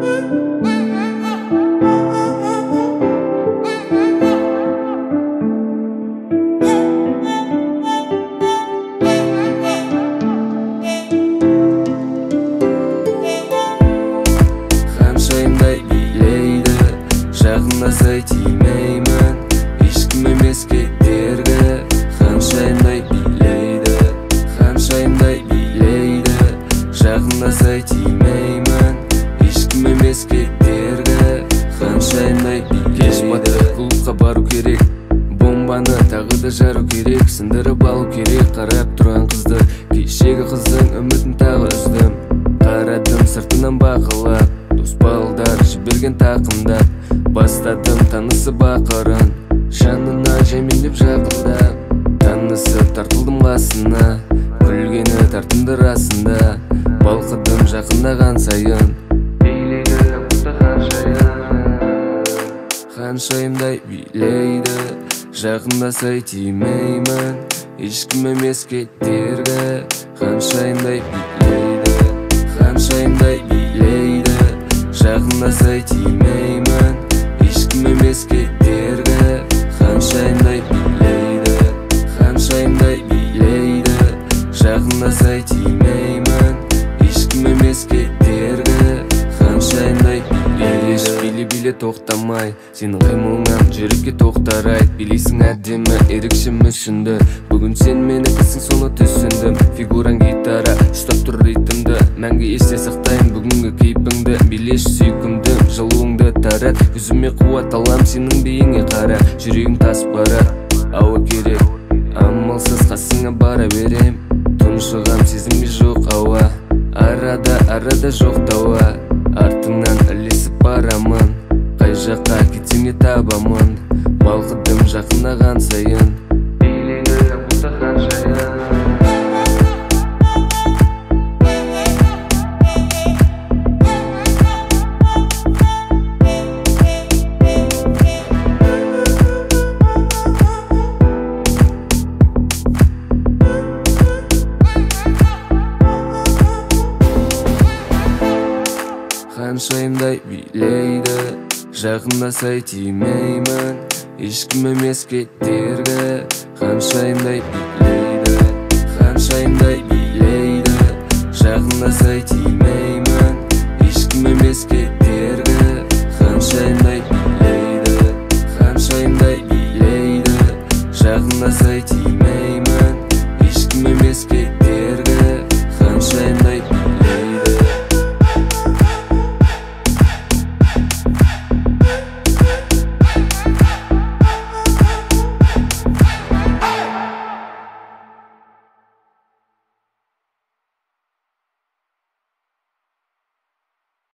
Ханшайымдай билейді, жақындасай тимеймін, ешкім емес кеттергі. Ханшайымдай билейді, жақындасай тимеймін, ешкім емес кеттергі. Ханшайымдай билейді. Кеш батыр клубқа бару керек, бомбаны тағы да жару керек, сындырып алу керек қарап тұрған қызды. Кешегі қыздың үмітін тағы үздім, қарадым сыртынан бақылап, дос балдар жіберген тақымдап, бастадым танысы бақырын, жанына жайменеп жақындап, танысы тартылдым қасына, күлгені тартымды расында, балқыдым жақындаған сайын, билейді тапты ханшайым. Ханшайымдай билейді, жақындасай тимеймін, ешкім емес кеттергі. Ханшайымдай билейді, жақындасай тимеймін, ешкім емес кеттергі. Ханшайымдай билейді, жақындасай тимеймін, ешкім емес кеттергі. Ханшайымдай биле тоқтамай, сенің қимылыңнан жүрекке тоқтар айт. Билейсің әдемі, ерекше мүсінді, бүгін сен менікісің, соны түсіндім. Фигураң гитара, ұстап тұр ритмді, мәңгі есте сақтайын бүгінгі кейпіңді. Билеш сүйкімді, жылуыңды тарат, көзіме қуат алам сенің биіңе қара. Жүрегім тас барат, ауа керек, амалсыз қасыңа бара берем, тұншығам сезімге жоқ ауа, арада жоқ дауа, артыңнан ілесіп барамын, қай жаққа кетсем не табамын, балқыдым жақындаған сайын, билейді тапты ханшайым. Ханшайымдай билейді, жақындасай тимеймін, ешкім емес кеттергі. Ханшайымдай билейді, жақындасай тимеймін, ешкім емес кеттергі. Ханшайымдай билейді, жақындасай тимеймін, ешкім емес кеттергі.